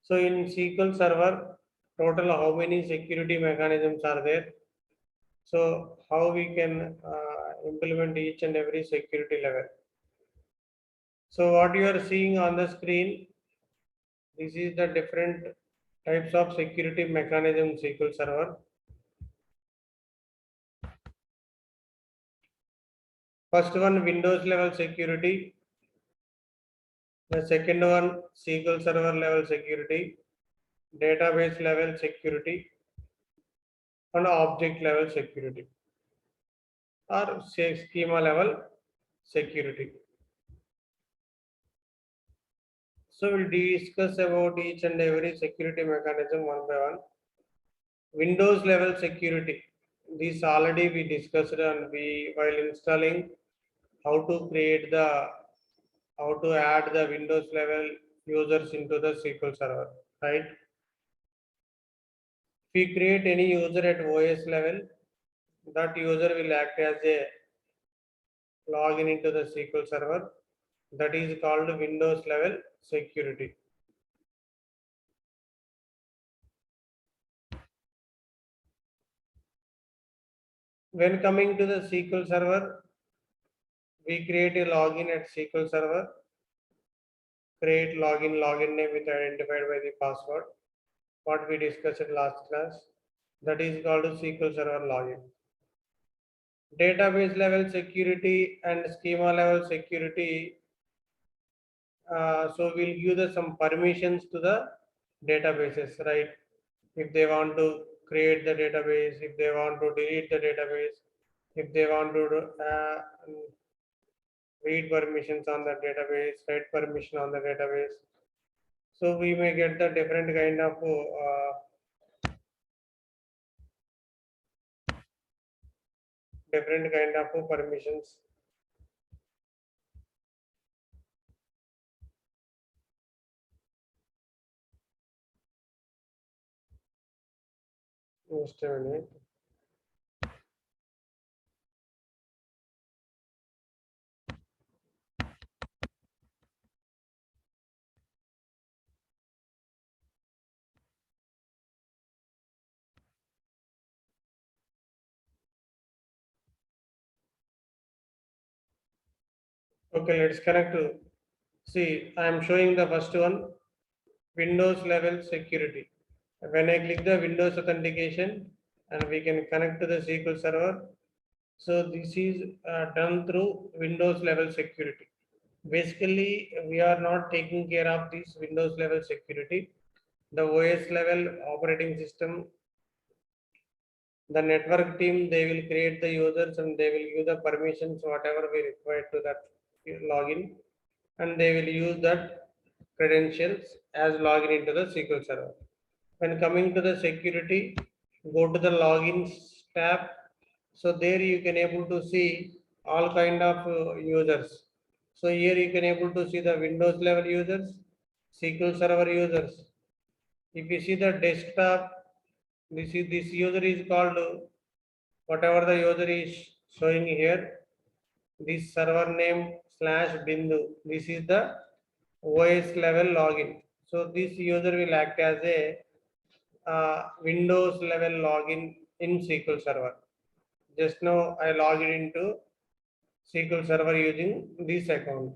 So in SQL Server, total how many security mechanisms are there? So how we can implement each and every security level. So what you are seeing on the screen, this is the different types of security mechanism SQL Server. First one, Windows level security. The second one, SQL Server level security, database level security, and object level security, or schema level security. So we'll discuss about each and every security mechanism one by one. Windows level security. This already we discussed, and we while installing how to create the how to add the Windows level users into the SQL Server, right? If we create any user at OS level, that user will act as a login into the SQL Server. That is called Windows level security. When coming to the SQL Server, we create a login at SQL Server, create login name with identified by the password, what we discussed in last class. That is called SQL Server login. Database level security and schema level security. So we'll give some permissions to the databases, right? If they want to create the database, if they want to delete the database, if they want to read permissions on the database, write permission on the database. So we may get the different kind of permissions. Just a minute. Okay, let's connect to. See, I am showing the first one, Windows level security. When I click the Windows authentication, and we can connect to the SQL Server. So this is done through Windows level security. Basically, we are not taking care of this Windows level security. The OS level operating system, the network team, they will create the users and they will give the permissions, whatever we require to that login, and they will use that credentials as login into the SQL Server. When coming to the security, go to the logins tab. So there you can able to see all kind of users. So here you can able to see the Windows level users, SQL Server users. If you see the desktop, this user is called whatever the user is showing here. This server name /bindu. This is the OS level login. So this user will act as a Windows level login in SQL Server. Just now I logged into SQL Server using this account.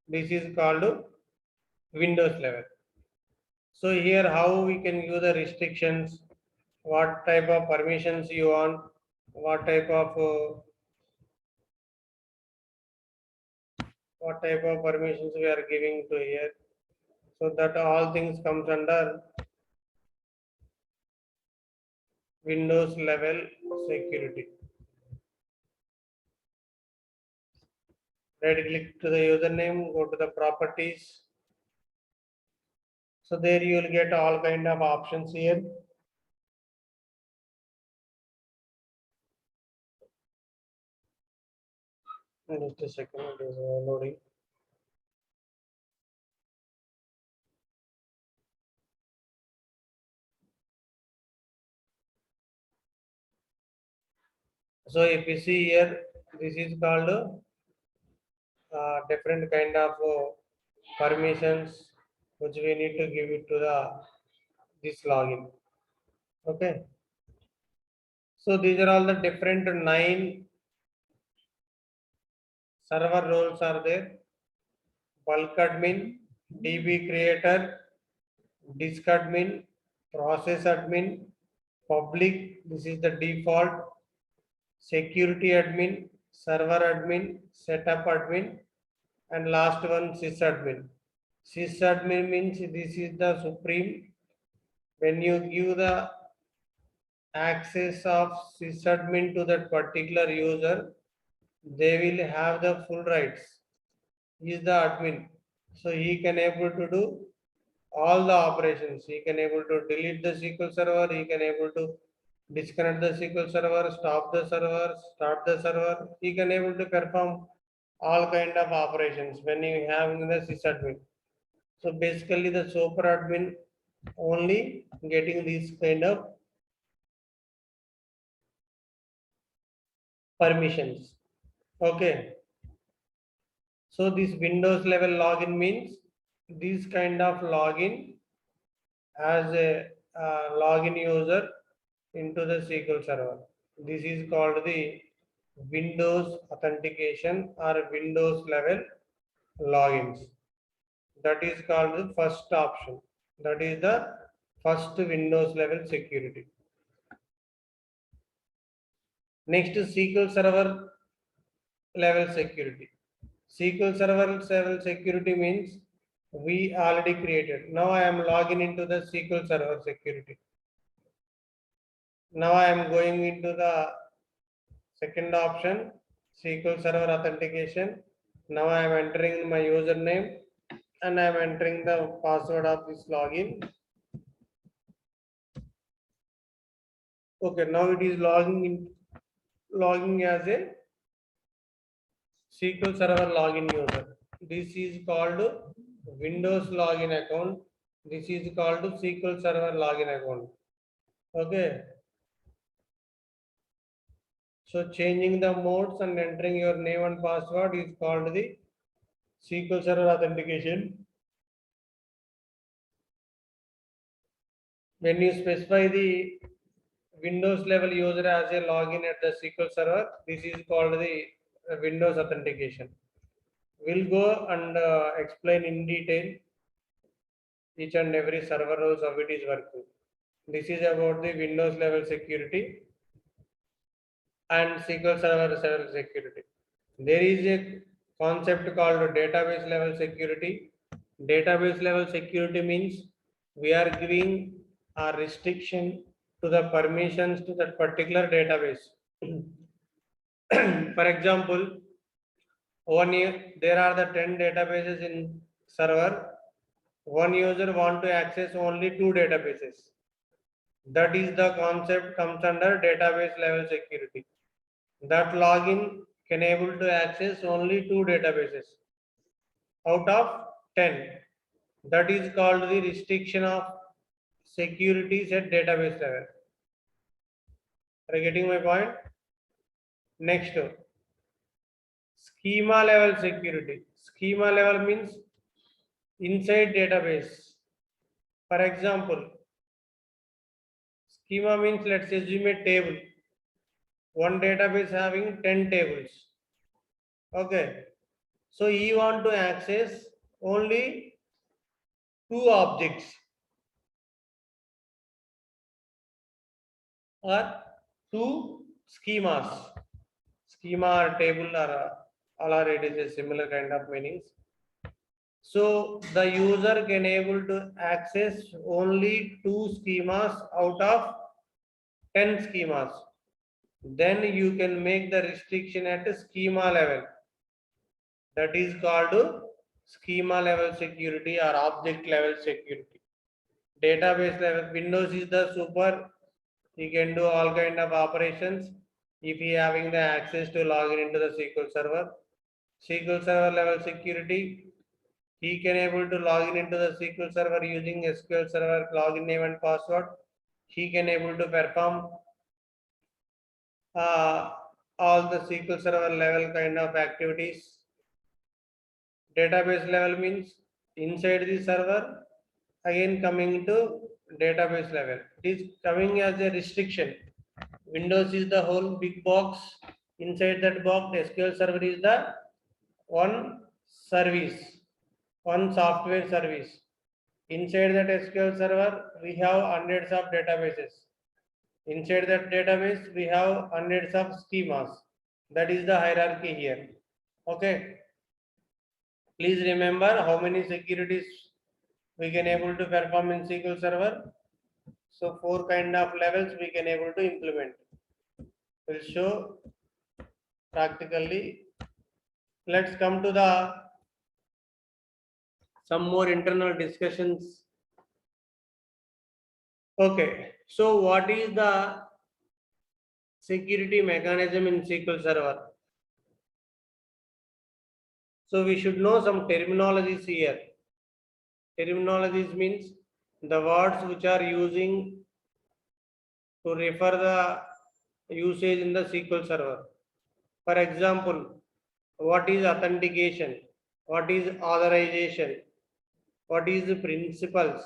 This is called Windows level. So here how we can use the restrictions, what type of permissions you want, what type of permissions we are giving to here. So that all things comes under Windows level security. Right click to the username, go to the properties. So there you will get all kind of options here. Just a second, it is loading. So if you see here, this is called different kind of permissions. which we need to give it to this login. Okay. So these are all the different 9 server roles are there. Bulk admin, DB creator, disk admin, process admin, public, this is the default, security admin, server admin, setup admin, and last one sysadmin. Sysadmin means this is the supreme. When you give the access of sysadmin to that particular user, they will have the full rights. He is the admin, so he can able to do all the operations. He can able to delete the SQL server. He can able to disconnect the SQL server, stop the server, start the server. He can able to perform all kind of operations when you have the sysadmin. So basically, the super admin only getting these kind of permissions. Okay. So this Windows level login means this kind of login as a login user into the SQL server. This is called the Windows authentication or Windows level logins. That is called the first option. That is the first Windows level security. Next is SQL server level security. SQL server level security means we already created. Now I am logging into the SQL server security. Now I am going into the second option, SQL Server authentication. Now I am entering my username and I am entering the password of this login. Okay, now it is logging as a SQL Server login user. This is called Windows login account. This is called SQL Server login account. Okay. So changing the modes and entering your name and password is called the SQL Server authentication. When you specify the Windows level user as a login at the SQL Server, this is called the Windows authentication. We'll go and explain in detail each and every server roles how it is working. This is about the Windows level security and SQL Server level security. There is a concept called database level security. Database level security means we are giving a restriction to the permissions to that particular database. For example, there are the 10 databases in server. One user want to access only 2 databases. That is the concept comes under database level security. That login can able to access only 2 databases out of 10. That is called the restriction of securities at database level. Are you getting my point? Next, schema level security. Schema level means inside database. For example, schema means let's assume a table. One database having 10 tables. Okay. So you want to access only 2 objects or 2 schemas. Schema or table or all are it is a similar kind of meanings. So the user can able to access only 2 schemas out of 10 schemas. Then you can make the restriction at a schema level. That is called schema level security or object level security. Database level, Windows is the super. He can do all kind of operations if he having the access to login into the SQL server. SQL server level security, he can able to log in into the SQL server using SQL server login name and password. He can able to perform all the SQL server level kind of activities. Database level means inside the server Again coming to database level, it is coming as a restriction. Windows is the whole big box. Inside that box, SQL Server is the one service, one software service. Inside that SQL Server, we have hundreds of databases. Inside that database, we have hundreds of schemas. That is the hierarchy here. Okay. Please remember how many securities we can able to perform in SQL Server. So 4 kind of levels we can able to implement. We'll show practically. Let's come to the some more internal discussions. Okay, so what is the security mechanism in SQL Server? So we should know some terminologies here. Terminologies means the words which are using to refer the usage in the SQL Server. For example, what is authentication? What is authorization? What is the principles?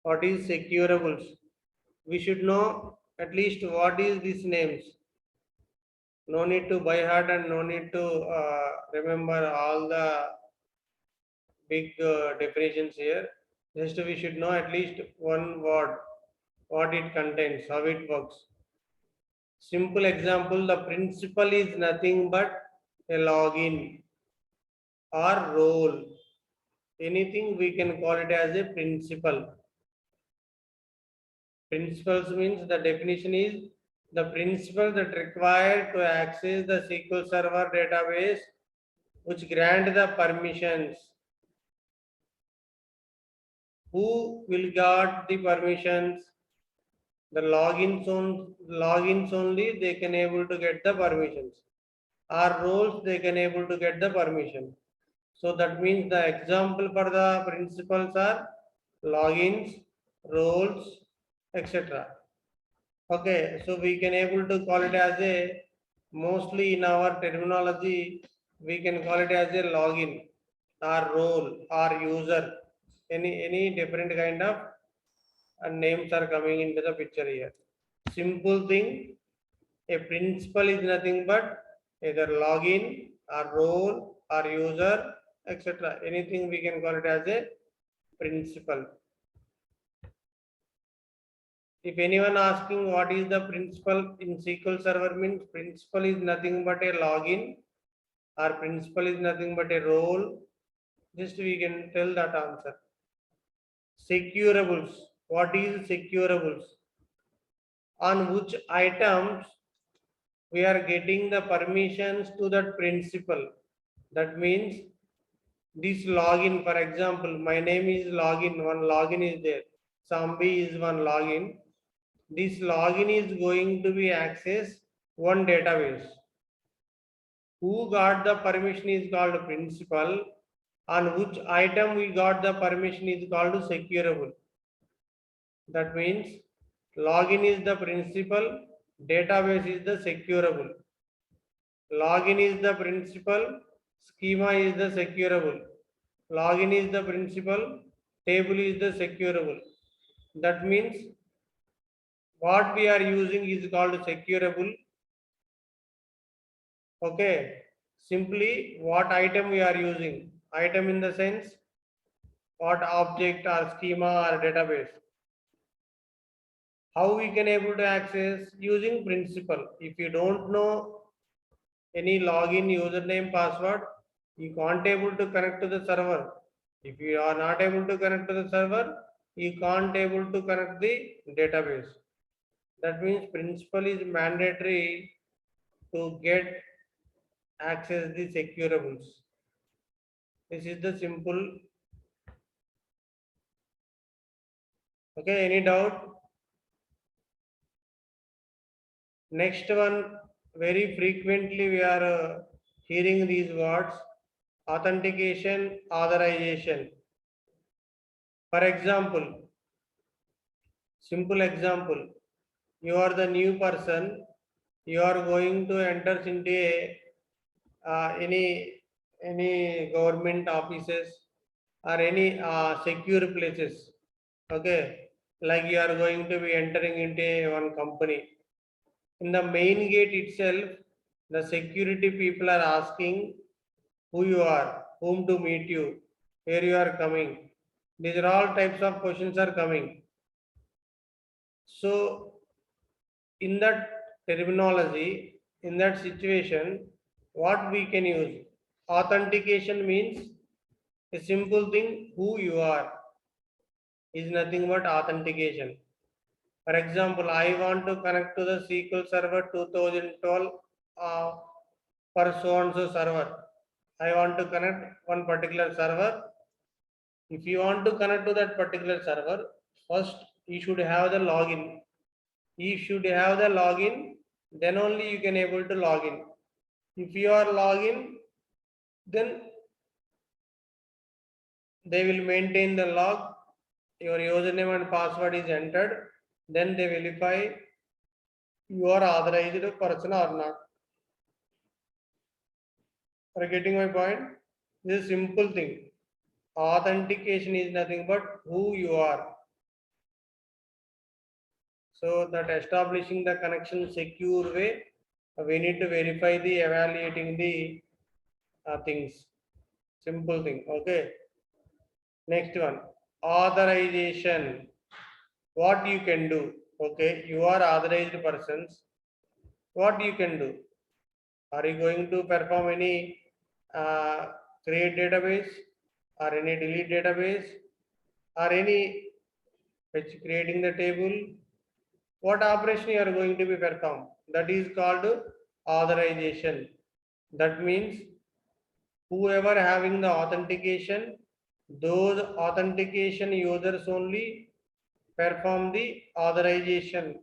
What is securables? We should know at least what is these names. No need to by heart and no need to remember all the big definitions here. Just we should know at least one word, what it contains, how it works. Simple example, the principal is nothing but a login or role. Anything we can call it as a principal. Principles means the definition is the principle that required to access the SQL Server database which grant the permissions. Who will got the permissions? The logins only they can able to get the permissions. Or roles they can able to get the permission. So that means the example for the principles are logins, roles, etc. Okay, so we can able to call it as a, mostly in our terminology, we can call it as a login or role or user. Any different kind of names are coming into the picture here. Simple thing, a principal is nothing but either login or role or user, etc. Anything we can call it as a principal. If anyone asking what is the principal in SQL Server means, principal is nothing but a login or principal is nothing but a role, just we can tell that answer. Securables, what is securables? On which items we are getting the permissions to that principal. That means this login, for example, my name is login, one login is there. Sambi is one login. This login is going to be accessed one database. Who got the permission is called principal. On which item we got the permission is called securable. That means login is the principal, database is the securable. Login is the principal, schema is the securable. Login is the principal, table is the securable. That means what we are using is called securable. Okay, simply what item we are using. Item in the sense what object or schema or database. How we can able to access using principal. If you don't know any login, username, password, you can't able to connect to the server. If you are not able to connect to the server, you can't able to connect the database. That means principal is mandatory to get access the securables. This is the simple. Okay, any doubt? Next one, very frequently we are hearing these words: authentication, authorization. For example, simple example, you are the new person, you are going to enter into any government offices or any secure places. Okay, like you are going to be entering into one company. In the main gate itself, the security people are asking who you are, whom to meet you, where you are coming. These are all types of questions are coming. So in that terminology, in that situation, what we can use? Authentication means a simple thing, who you are is nothing but authentication. For example, I want to connect to the SQL Server 2012 uh, for so and so server. I want to connect one particular server. If you want to connect to that particular server, first you should have the login. You should have the login, then only you can able to log in. If you are login, then they will maintain the log. Your username and password is entered. Then they verify you are authorized person or not. Are you getting my point? This is a simple thing. Authentication is nothing but who you are. So that establishing the connection secure way, we need to verify the evaluating the things. Simple thing. Okay. Next one. Authorization. What you can do. Okay. You are authorized persons. What you can do? Are you going to perform any create database or any delete database or any which creating the table? What operation you are going to be performed? That is called authorization. That means whoever having the authentication, those authentication users only perform the authorization.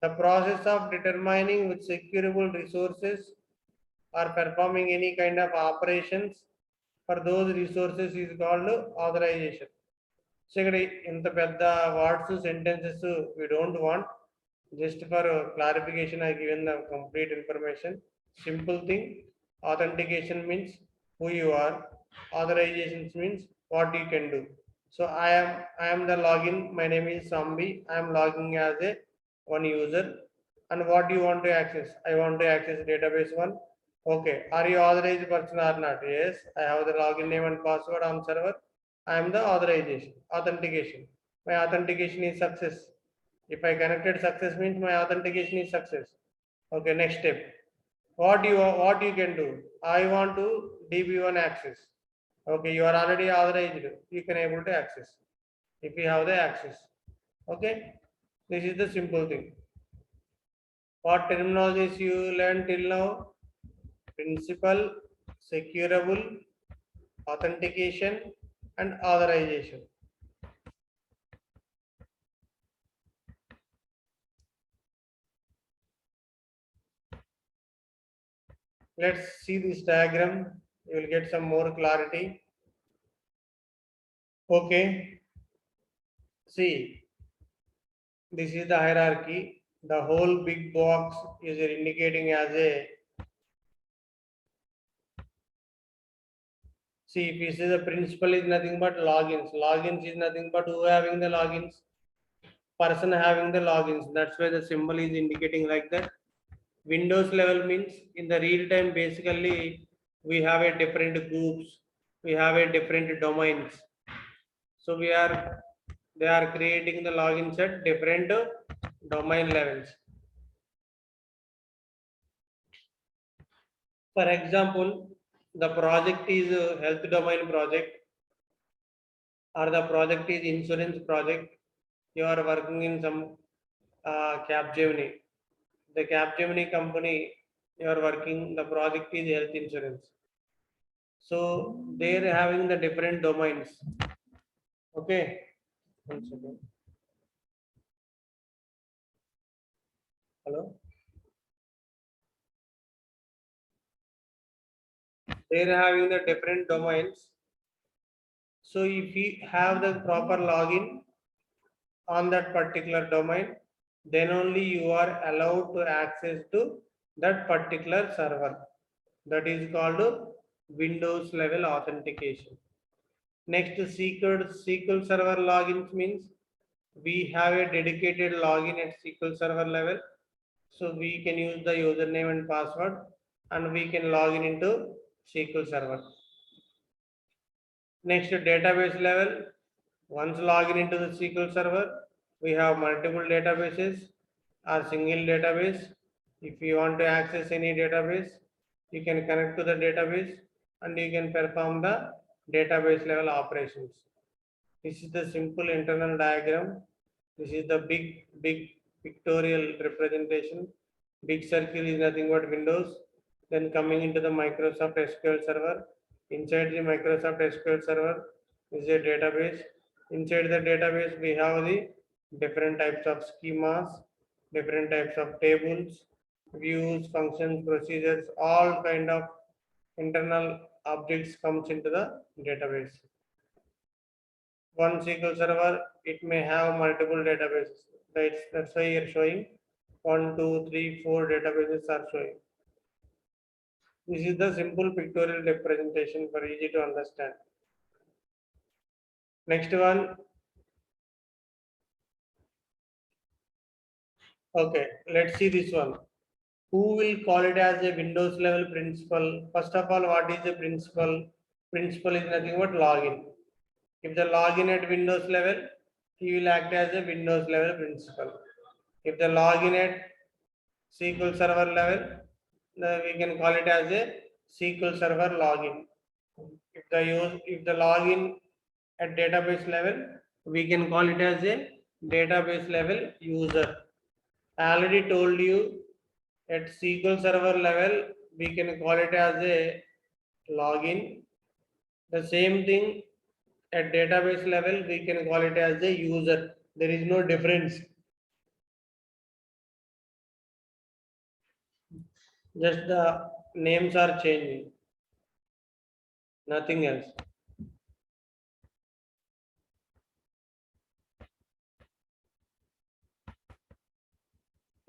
The process of determining which securable resources are performing any kind of operations for those resources is called authorization. So ఇక్కడ ఇంత పెద్ద words sentences we don't want. Just for clarification, I given the complete information. Simple thing. Authentication means who you are. Authorizations means what you can do. So I am the login. My name is Sambi. I am logging as a one user. And what do you want to access? I want to access database one. Okay. Are you authorized person or not? Yes. I have the login name and password on server. I am the authorization, authentication. My authentication is success. If I connected success means my authentication is success. Okay, next step. What you can do? I want to DB1 access. Okay, you are already authorized. You can able to access if you have the access. Okay, this is the simple thing. What terminologies you learned till now? Principal, securable, authentication, and authorization. Let's see this diagram. You will get some more clarity. Okay. See, this is the hierarchy. The whole big box is indicating as a. See, if you see the principal is nothing but logins. Logins is nothing but who having the logins. Person having the logins. That's why the symbol is indicating like that. Windows level means in the real time basically we have a different groups. We have a different domains. So they are creating the logins at different domain levels. For example, the project is a health domain project or the project is insurance project. You are working in some Capgemini. The Capgemini company you are working, the project is health insurance. So they're having the different domains. Okay. One second. Hello. They're having the different domains. So if you have the proper login on that particular domain, then only you are allowed to access to that particular server. That is called Windows level authentication. Next, SQL Server logins means we have a dedicated login at SQL Server level. So we can use the username and password and we can log in into SQL Server. Next, database level. Once login into the SQL Server, we have multiple databases or single database. If you want to access any database, you can connect to the database and you can perform the database level operations. This is the simple internal diagram. This is the big pictorial representation. Big circle is nothing but Windows. Then coming into the Microsoft SQL Server. Inside the Microsoft SQL Server is a database. Inside the database, we have the different types of schemas, different types of tables, views, functions, procedures, all kind of internal objects comes into the database. One SQL Server, it may have multiple databases. That's why you're showing 1, 2, 3, 4 databases are showing. This is the simple pictorial representation for easy to understand. Next one. Okay, let's see this one. Who will call it as a Windows level principal? First of all, what is a principal? Principal is nothing but login. If the login at Windows level, he will act as a Windows level principal. If the login at SQL Server level, we can call it as a SQL Server login. If the login at database level, we can call it as a database level user. I already told you at SQL Server level, we can call it as a login. The same thing at database level, we can call it as a user. There is no difference. Just the names are changing. Nothing else.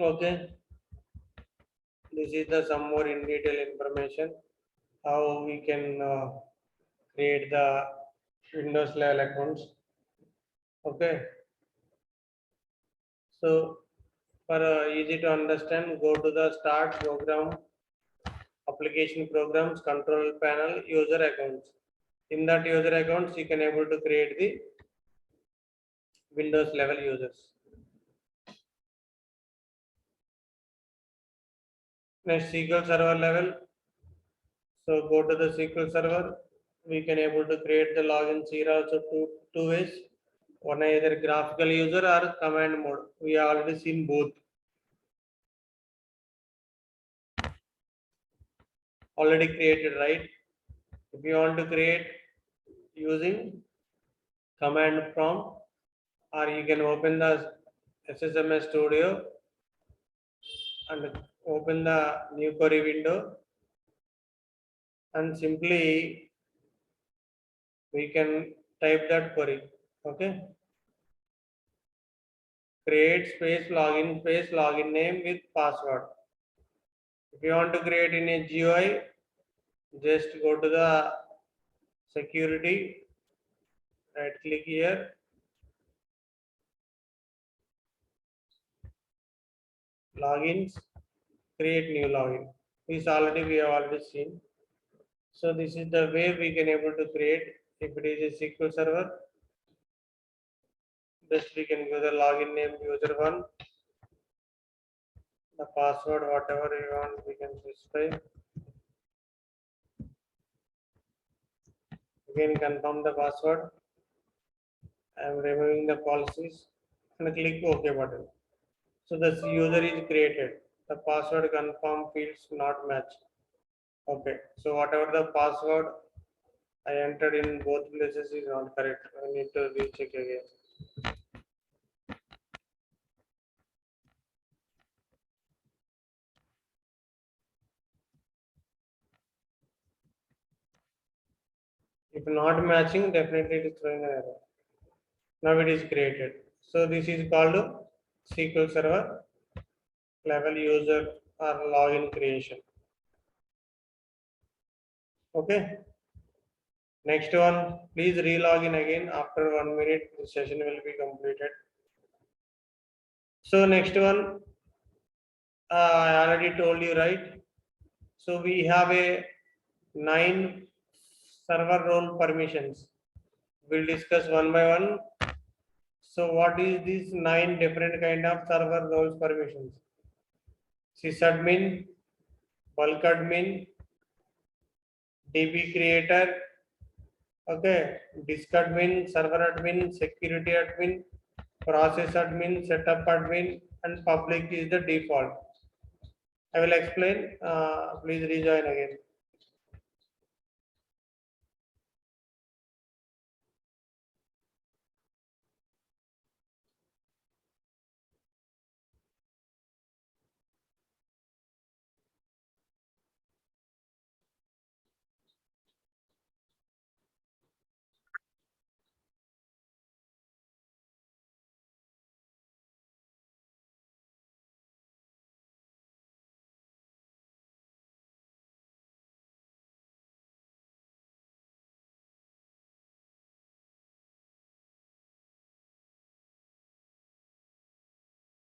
Okay. This is the some more in detail information how we can create the Windows level accounts. Okay. So for easy to understand, go to the start program, application programs, control panel, user accounts. In that user accounts, you can able to create the Windows level users. Next, SQL Server level. So go to the SQL Server. We can able to create the logins here also two ways. One either graphical user or command mode. We have already seen both. Already created, right? If you want to create using command prompt, or you can open the SSMS Studio and open the new query window and simply we can type that query. Okay. Create space login name with password. If you want to create in a GUI, just go to the security, right click here, logins, create new login. This already we have already seen. So this is the way we can able to create. If it is a SQL Server, just we can give the login name user1, the password whatever you want we can specify. Again confirm the password. I am removing the policies and click OK button. So the user is created. The password confirm fields not match. Okay. So whatever the password I entered in both places is not correct. I need to recheck again. If not matching, definitely it is throwing an error. Now it is created. So this is called SQL Server level user or login creation. Okay. Next one, please re-log in again. After 1 minute, the session will be completed. So next one, I already told you, right? So we have a 9 server role permissions. We'll discuss one by one. So what is these 9 different kind of server roles permissions? Sysadmin, bulk admin, DB creator, okay, disk admin, server admin, security admin, process admin, setup admin, and public is the default. I will explain. Please rejoin again.